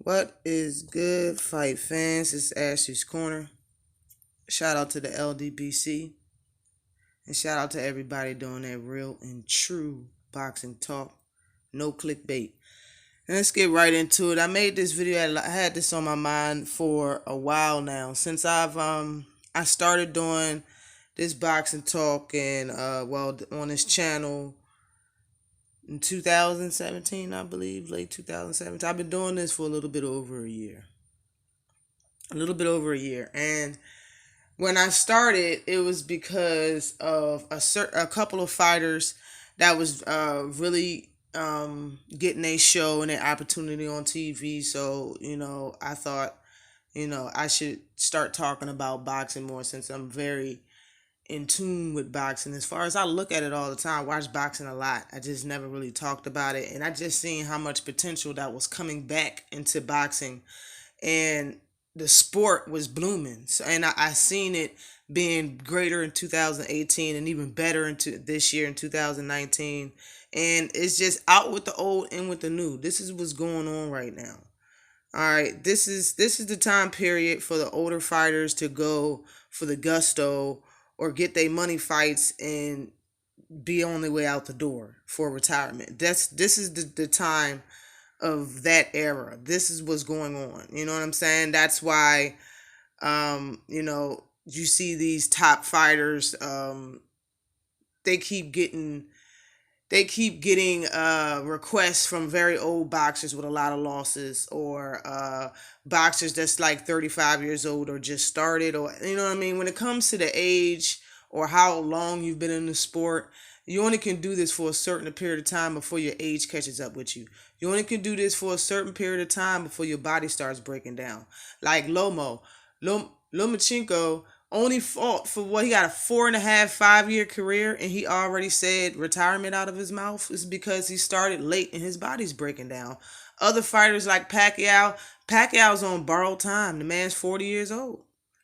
What is good, fight fans? It's Ashley's Corner. Shout out to the LDBC. And shout out to everybody doing that real and true boxing talk. No clickbait. And let's get right into it. I made this video. I had this on my mind for a while now. Since I started doing this boxing talk and on this channel in 2017, I believe, late 2017. I've been doing this for a little bit over a year. And when I started, it was because of a couple of fighters that was really getting a show and an opportunity on TV. So, I thought, I should start talking about boxing more since I'm very in tune with boxing. As far as I look at it all the time, watch boxing a lot. I just never really talked about it. And I just seen how much potential that was coming back into boxing. And the sport was blooming. So, and I seen it being greater in 2018 and even better into this year in 2019. And it's just out with the old, in with the new. This is what's going on right now. All right, this is the time period for the older fighters to go for the gusto or get their money fights and be on their way out the door for retirement. This is the time of that era. This is what's going on. You know what I'm saying? That's why you see these top fighters, they keep getting requests from very old boxers with a lot of losses, or boxers that's like 35 years old or just started, or you know what I mean. When it comes to the age or how long you've been in the sport, you only can do this for a certain period of time before your age catches up with you. You only can do this for a certain period of time before your body starts breaking down. Like Lomachenko only fought for what, he got a 4.5, 5 year career, and he already said retirement out of his mouth. Is because he started late and his body's breaking down. Other fighters like Pacquiao's on borrowed time. The man's 40 years old.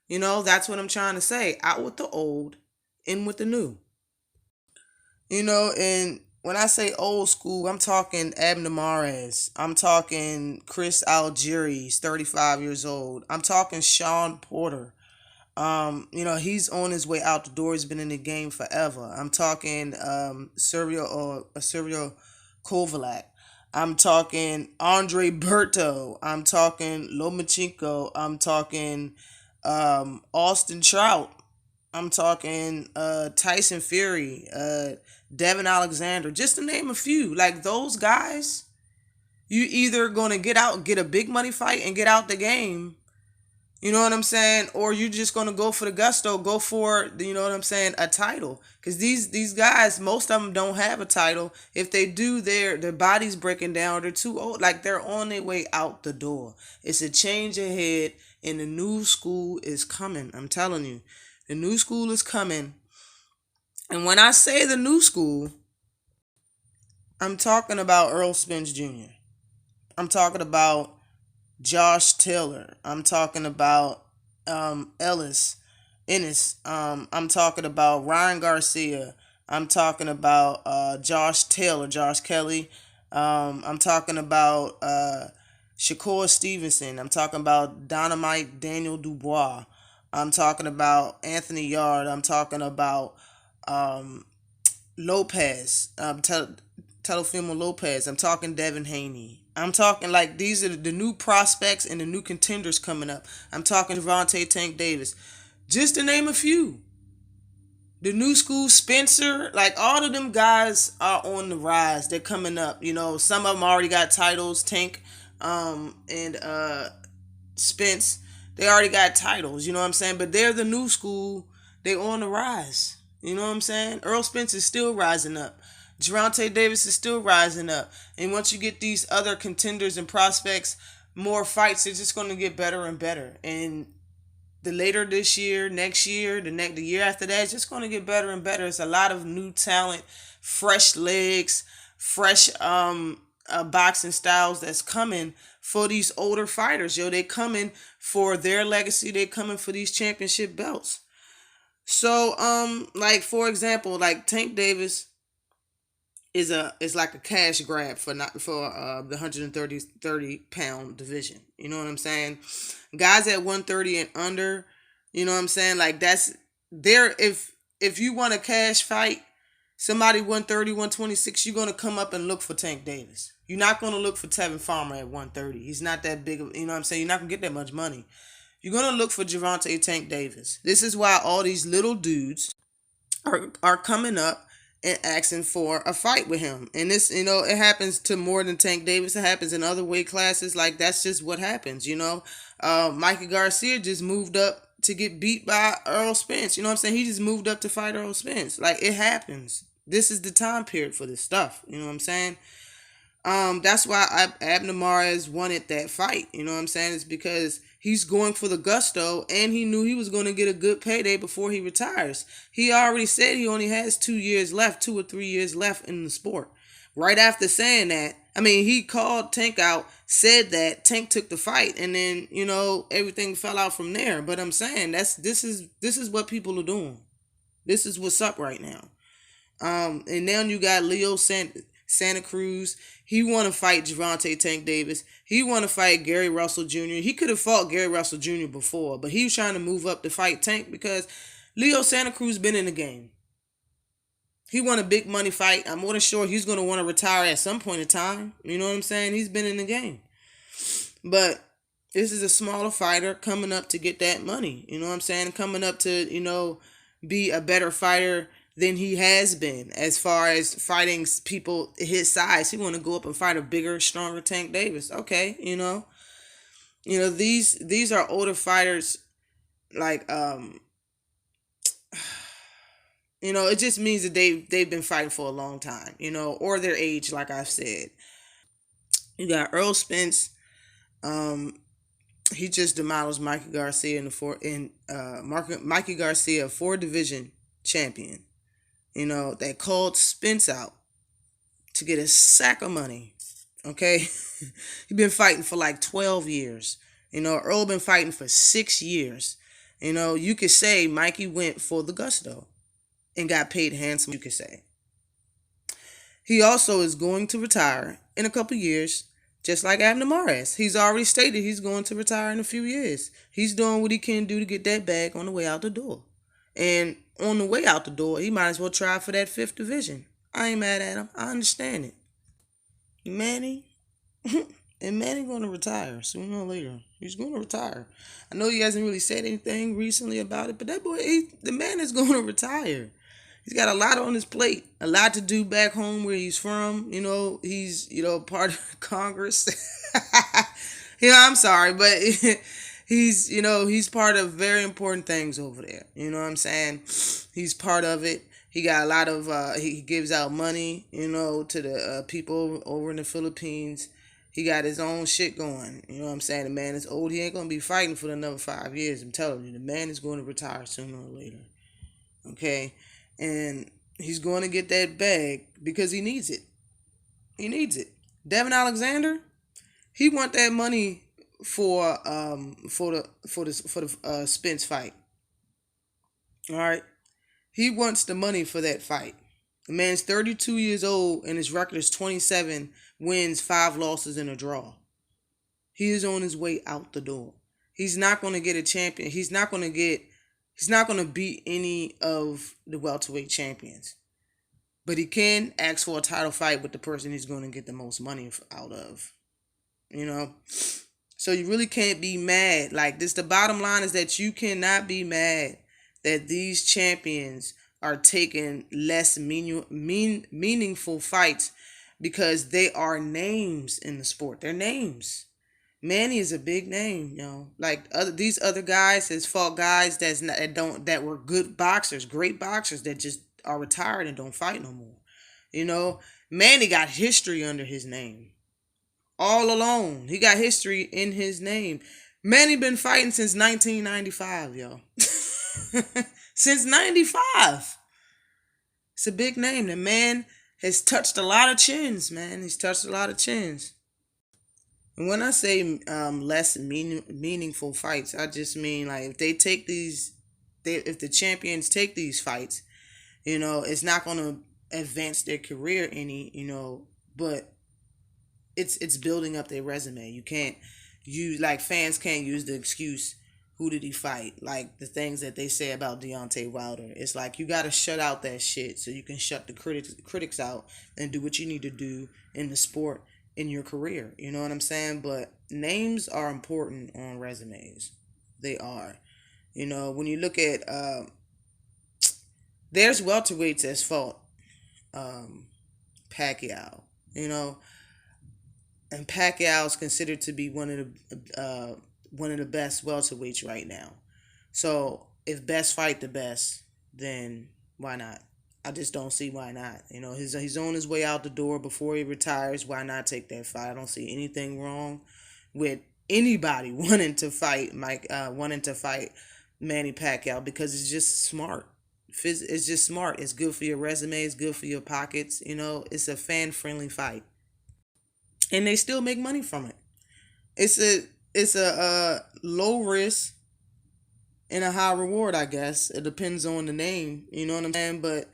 That's what I'm trying to say. Out with the old, in with the new. And when I say old school, I'm talking Abner Mares. I'm talking Chris Algieri, 35 years old. I'm talking Sean Porter. He's on his way out the door. He's been in the game forever. I'm talking Sergio Kovalak. I'm talking Andre Berto. I'm talking Lomachenko. I'm talking Austin Trout. I'm talking Tyson Fury, Devin Alexander, just to name a few. Like those guys, you either gonna get a big money fight and get out the game. You know what I'm saying? Or you just gonna go for the gusto, go for, a title. Because these guys, most of them don't have a title. If they do, their body's breaking down. They're too old. Like they're on their way out the door. It's a change ahead, and the new school is coming. I'm telling you, the new school is coming. And when I say the new school, I'm talking about Earl Spence Jr. I'm talking about Josh Taylor. I'm talking about Ennis. I'm talking about Ryan Garcia. I'm talking about Josh Kelly. I'm talking about Shakur Stevenson. I'm talking about Dynamite Daniel Dubois. I'm talking about Anthony Yard. I'm talking about Lopez. Teofimo Lopez. I'm talking Devin Haney. I'm talking like these are the new prospects and the new contenders coming up. I'm talking Gervonta Tank Davis. Just to name a few. The new school, Spencer, like all of them guys are on the rise. They're coming up. Some of them already got titles. Tank and Spence, they already got titles. You know what I'm saying? But they're the new school. They're on the rise. You know what I'm saying? Earl Spence is still rising up. Gervonta Davis is still rising up. And once you get these other contenders and prospects, more fights, it's just going to get better and better. And the later this year, next year, the year after that, it's just going to get better and better. It's a lot of new talent, fresh legs, fresh boxing styles that's coming for these older fighters. They coming for their legacy. They coming for these championship belts. So, like for example, like Tank Davis, is like a cash grab for not for the 130 pound division. You know what I'm saying? Guys at 130 and under, you know what I'm saying? Like that's there. If you want a cash fight, somebody 130, 126, you're gonna come up and look for Tank Davis. You're not gonna look for Tevin Farmer at 130. He's not that big of, you know what I'm saying? You're not gonna get that much money. You're gonna look for Gervonta Tank Davis. This is why all these little dudes are coming up and asking for a fight with him. And this, it happens to more than Tank Davis. It happens in other weight classes. Like that's just what happens. Mikey Garcia just moved up to get beat by Earl Spence. You know what I'm saying? He just moved up to fight Earl Spence. Like it happens. This is the time period for this stuff. You know what I'm saying? That's why Abner Mares wanted that fight. You know what I'm saying? It's because he's going for the gusto, and he knew he was going to get a good payday before he retires. He already said he only has 2 years left, 2 or 3 years left in the sport. Right after saying that, I mean, he called Tank out, said that Tank took the fight, and then everything fell out from there. But I'm saying this is what people are doing. This is what's up right now. And now you got Leo Santa Cruz. He want to fight Gervonta Tank Davis. He want to fight Gary Russell Jr. He could have fought Gary Russell Jr. before, but he was trying to move up to fight Tank because Leo Santa Cruz been in the game. He won a big money fight. I'm more than sure he's going to want to retire at some point in time. You know what I'm saying? He's been in the game. But this is a smaller fighter coming up to get that money. You know what I'm saying? Coming up to, be a better fighter than he has been as far as fighting people his size. He want to go up and fight a bigger, stronger Tank Davis. Okay, these are older fighters. Like it just means that they've been fighting for a long time. Or their age, like I've said. You got Earl Spence. He just demolished Mikey Garcia Mikey Garcia, 4-division champion. That called Spence out to get a sack of money. Okay? He been fighting for like 12 years. Earl been fighting for 6 years. You could say Mikey went for the gusto and got paid handsome, you could say. He also is going to retire in a couple years, just like Abner Mares. He's already stated he's going to retire in a few years. He's doing what he can do to get that bag on the way out the door. And on the way out the door, he might as well try for that 5th division. I ain't mad at him. I understand it. Manny going to retire sooner or later. He's going to retire. I know he hasn't really said anything recently about it, but that boy, the man is going to retire. He's got a lot on his plate, a lot to do back home where he's from. He's, part of Congress. I'm sorry, but he's part of very important things over there. You know what I'm saying? He's part of it. He got a lot of, he gives out money, to the people over in the Philippines. He got his own shit going. You know what I'm saying? The man is old. He ain't going to be fighting for another 5 years. I'm telling you, the man is going to retire sooner or later. Okay? And he's going to get that bag because he needs it. He needs it. Devin Alexander, he want that money for the Spence fight. All right, he wants the money for that fight. The man's 32 years old and his record is 27 wins, 5 losses, and a draw. He is on his way out the door. He's not going to get a champion. He's not going to beat any of the welterweight champions. But he can ask for a title fight with the person he's going to get the most money out of. So you really can't be mad. Like this, the bottom line is that you cannot be mad that these champions are taking less meaningful fights because they are names in the sport. They're names. Manny is a big name, Like these other guys has fought guys that were good boxers, great boxers that just are retired and don't fight no more. Manny got history under his name. All alone. He got history in his name. Manny been fighting since 1995, yo. Since 95. It's a big name. The man has touched a lot of chins, man. He's touched a lot of chins. And when I say less meaningful fights, I just mean like if they take if the champions take these fights, it's not gonna advance their career any, but it's building up their resume. You can't use, like, fans can't use the excuse, who did he fight? Like the things that they say about Deontay Wilder. It's like you gotta shut out that shit so you can shut the critics out and do what you need to do in the sport, in your career. You know what I'm saying? But names are important on resumes. They are. When you look at there's welterweights that's fought Pacquiao, you know, and Pacquiao is considered to be one of the best welterweights right now. So if best fight the best, then why not? I just don't see why not. He's on his way out the door before he retires. Why not take that fight? I don't see anything wrong with anybody wanting to fight Manny Pacquiao, because it's just smart. It's just smart. It's good for your resume. It's good for your pockets. It's a fan-friendly fight, and they still make money from it. It's a low risk and a high reward, I guess. It depends on the name. You know what I'm saying? But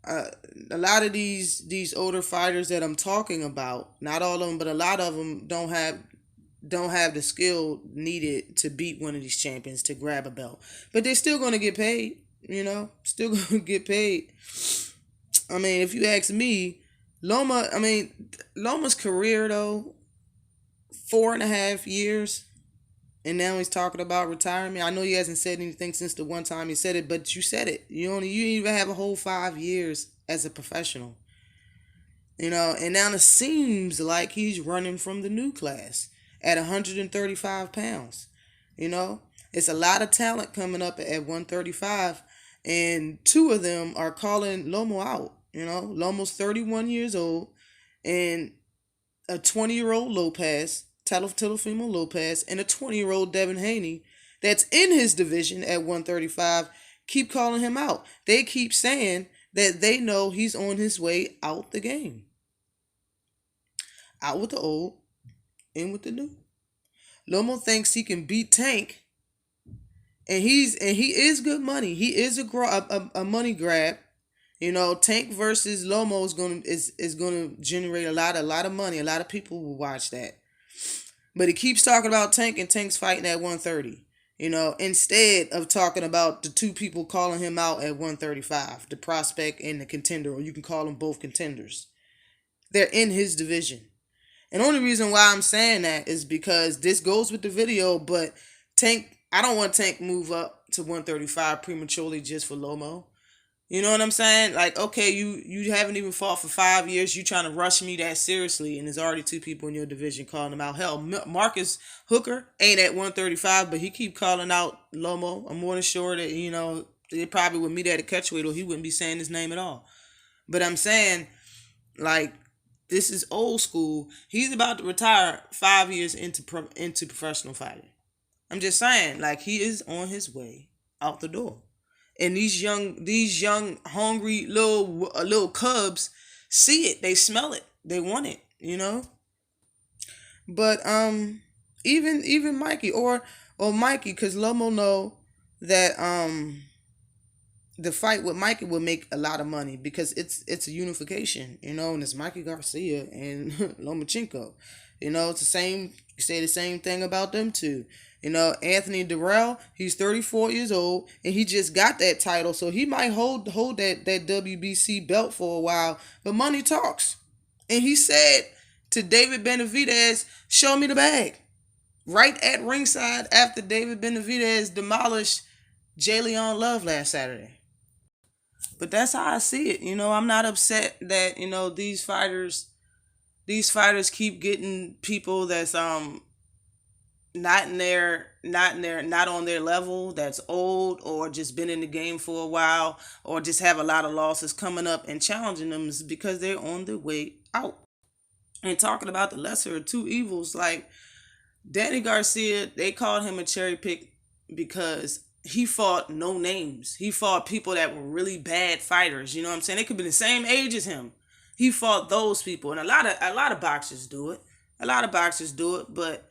a lot of these older fighters that I'm talking about, not all of them, but a lot of them don't have the skill needed to beat one of these champions, to grab a belt. But they're still going to get paid. Still going to get paid. I mean, if you ask me, Loma's career, though, 4.5 years, and now he's talking about retirement. I know he hasn't said anything since the one time he said it, but you said it. You didn't even have a whole 5 years as a professional. And now it seems like he's running from the new class at 135 pounds. It's a lot of talent coming up at 135, and two of them are calling Loma out. Loma's 31 years old, and a 20-year-old Lopez, Teofimo Lopez, and a 20-year-old Devin Haney that's in his division at 135 keep calling him out. They keep saying that they know he's on his way out the game. Out with the old, in with the new. Loma thinks he can beat Tank, and he is good money. He is a money grab. Tank versus Lomo is gonna generate a lot of money. A lot of people will watch that. But he keeps talking about Tank, and Tank's fighting at 130. Instead of talking about the two people calling him out at 135, the prospect and the contender, or you can call them both contenders. They're in his division. And the only reason why I'm saying that is because this goes with the video, but I don't want Tank move up to 135 prematurely just for Lomo. You know what I'm saying? Like, okay, you haven't even fought for 5 years. You trying to rush me that seriously, and there's already two people in your division calling him out. Hell, Marcus Hooker ain't at 135, but he keep calling out Lomo. I'm more than sure that, they probably would meet at a catchweight, or he wouldn't be saying his name at all. But I'm saying, like, this is old school. He's about to retire 5 years into professional fighting. I'm just saying, like, he is on his way out the door. And these young, hungry little cubs see it. They smell it. They want it. But even Mikey or Mikey, because Lomo know that the fight with Mikey will make a lot of money, because it's a unification. And it's Mikey Garcia and Lomachenko. It's the same. You say the same thing about them two. Anthony Durrell, he's 34 years old, and he just got that title, so he might hold that WBC belt for a while, but money talks. And he said to David Benavidez, show me the bag. Right at ringside after David Benavidez demolished Jalen Love last Saturday. But that's how I see it. I'm not upset that, these fighters keep getting people that's not on their level, that's old, or just been in the game for a while, or just have a lot of losses coming up and challenging them, is because they're on their way out. And talking about the lesser of two evils, like Danny Garcia, they called him a cherry pick because he fought no names. He fought people that were really bad fighters. You know what I'm saying? They could be the same age as him. He fought those people, and a lot of boxers do it. But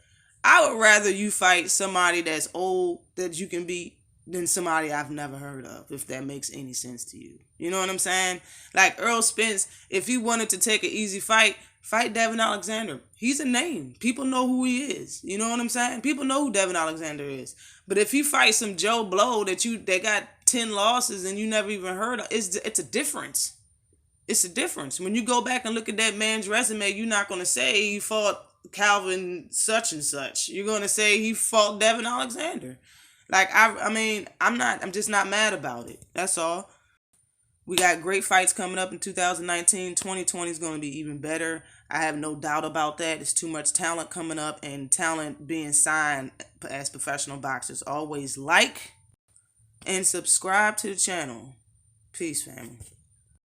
I would rather you fight somebody that's old that you can beat than somebody I've never heard of, if that makes any sense to you. You know what I'm saying? Like Earl Spence, if he wanted to take an easy fight, fight Devin Alexander. He's a name. People know who he is. You know what I'm saying? People know who Devin Alexander is. But if he fights some Joe Blow that got 10 losses and you never even heard of, it's a difference. It's a difference. When you go back and look at that man's resume, you're not going to say he fought Calvin such and such. You're going to say he fought Devin Alexander. Like, I'm just not mad about it. That's all. We got great fights coming up in 2019. 2020 is going to be even better. I have no doubt about that. There's too much talent coming up, and talent being signed as professional boxers. Always like and subscribe to the channel. Peace, family.